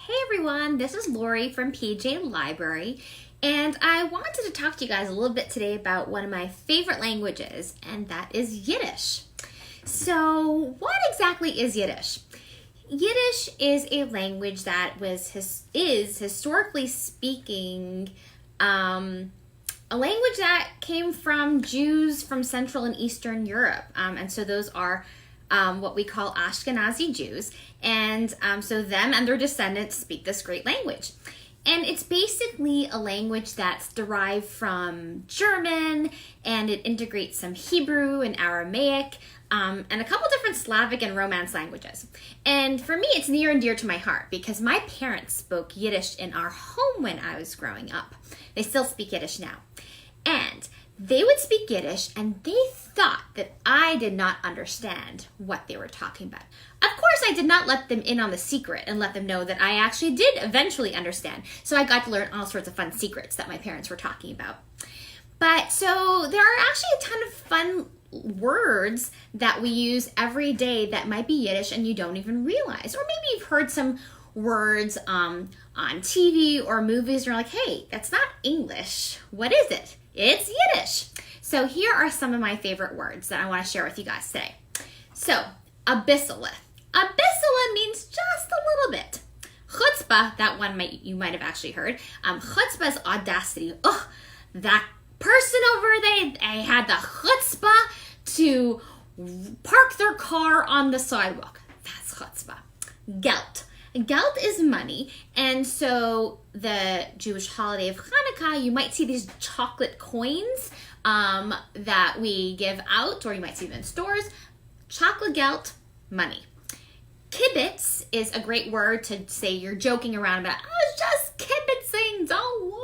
Hey everyone, this is Lori from PJ Library, and I wanted to talk to you guys a little bit today about one of my favorite languages, and that is Yiddish. So, what exactly is Yiddish? Yiddish is a language that is historically speaking a language that came from Jews from Central and Eastern Europe, and so those are what we call Ashkenazi Jews, and so them and their descendants speak this great language. And it's basically a language that's derived from German, and it integrates some Hebrew and Aramaic, and a couple different Slavic and Romance languages. And for me, it's near and dear to my heart because my parents spoke Yiddish in our home when I was growing up. They still speak Yiddish now. And they would speak Yiddish, and they thought that I did not understand what they were talking about. Of course, I did not let them in on the secret and let them know that I actually did eventually understand. So I got to learn all sorts of fun secrets that my parents were talking about. But so there are actually a ton of fun words that we use every day that might be Yiddish and you don't even realize. Or maybe you've heard some words on TV or movies and you're like, hey, that's not English. What is it? It's Yiddish. So here are some of my favorite words that I want to share with you guys today. So, abyssala. Abyssala means just a little bit. Chutzpah, that one you might have actually heard. Chutzpah is audacity. Ugh, that person over there, they had the chutzpah to park their car on the sidewalk. That's chutzpah. Gelt. Gelt is money, and so the Jewish holiday of Hanukkah, you might see these chocolate coins that we give out, or you might see them in stores. Chocolate gelt, money. Kibbutz is a great word to say you're joking around about, I was just kibitzing, don't worry.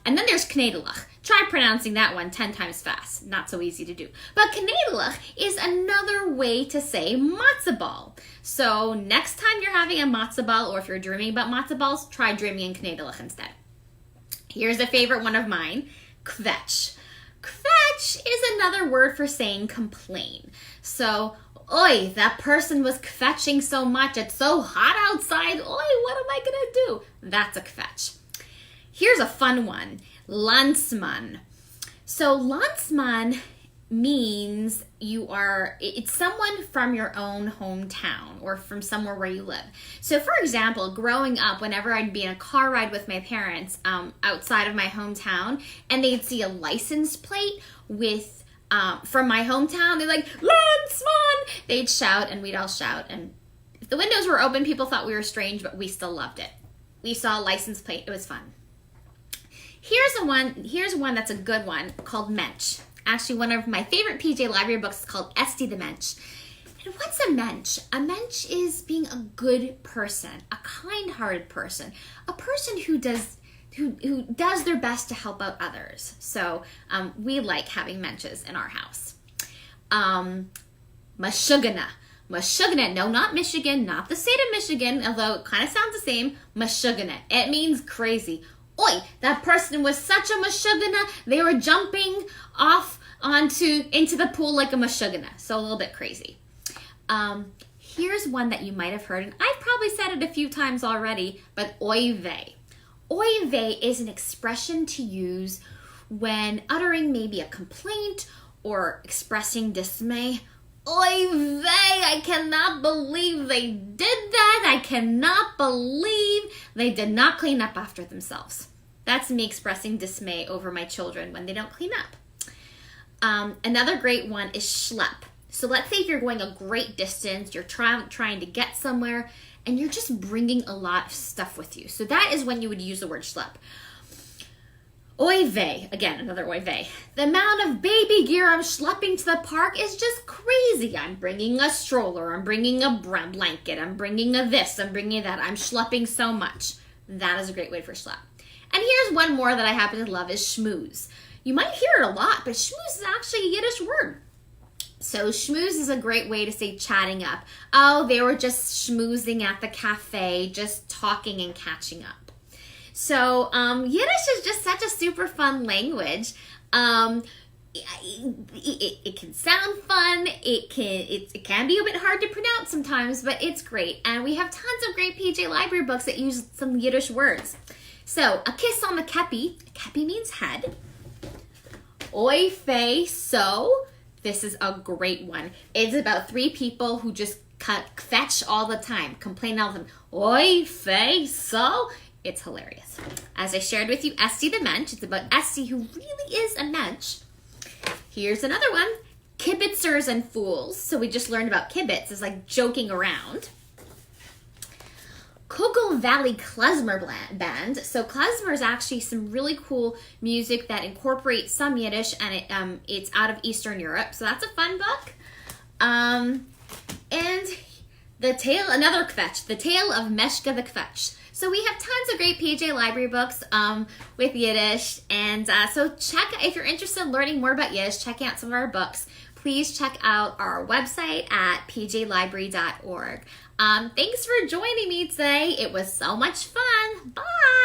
And then there's knedelig. Try pronouncing that one 10 times fast. Not so easy to do. But knedelig is another way to say matzo ball. So next time you're having a matzo ball, or if you're dreaming about matzo balls, try dreaming in knedelig instead. Here's a favorite one of mine, kvetch. Kvetch is another word for saying complain. So, oi, that person was kvetching so much. It's so hot outside. Oi, what am I going to do? That's a kvetch. Here's a fun one, Landsmann. So Landsmann means it's someone from your own hometown or from somewhere where you live. So for example, growing up, whenever I'd be in a car ride with my parents outside of my hometown and they'd see a license plate with from my hometown, they're like, Landsmann! They'd shout and we'd all shout. And if the windows were open, people thought we were strange, but we still loved it. We saw a license plate. It was fun. Here's one that's a good one called Mensch. Actually, one of my favorite PJ Library books is called Esti the Mensch. And what's a Mensch? A Mensch is being a good person, a kind-hearted person, a person who does their best to help out others. So we like having Mensches in our house. Meshuggenah. Meshuggenah, no, not Michigan, not the state of Michigan, although it kind of sounds the same. Meshuggenah, it means crazy. Oi, that person was such a Meshuggenah, they were jumping off into the pool like a Meshuggenah. So a little bit crazy. Here's one that you might have heard, and I've probably said it a few times already, but oy vey. Oy vey is an expression to use when uttering maybe a complaint or expressing dismay. Oy vey, I cannot believe they did that. I cannot believe they did not clean up after themselves. That's me expressing dismay over my children when they don't clean up. Another great one is Schlep. So let's say if you're going a great distance, you're trying to get somewhere, and you're just bringing a lot of stuff with you. So that is when you would use the word Schlep. Oy vey, again, another oy vey. The amount of baby gear I'm schlepping to the park is just crazy. I'm bringing a stroller, I'm bringing a blanket, I'm bringing a this, I'm bringing that. I'm schlepping so much. That is a great way for schlep. And here's one more that I happen to love is schmooze. You might hear it a lot, but schmooze is actually a Yiddish word. So schmooze is a great way to say chatting up. Oh, they were just schmoozing at the cafe, just talking and catching up. So Yiddish is just such a super fun language. it can sound fun. It can be a bit hard to pronounce sometimes, but it's great. And we have tons of great PJ Library books that use some Yiddish words. So, a kiss on the kepi. Kepi means head. Oy fey so. This is a great one. It's about 3 people who just fetch all the time, complain all the time. Oy fey so. It's hilarious. As I shared with you, Esti the Mensch. It's about Esti, who really is a Mensch. Here's another one. Kibitzers and fools. So we just learned about kibitz. It's like joking around. Kugel Valley Klezmer Band. So klezmer is actually some really cool music that incorporates some Yiddish, and it's out of Eastern Europe. So that's a fun book. And another kvetch, The Tale of Meshuggenah the Kvetch. So we have tons of great PJ Library books with Yiddish. And so if you're interested in learning more about Yiddish, checking out some of our books, please check out our website at pjlibrary.org. Thanks for joining me today. It was so much fun. Bye.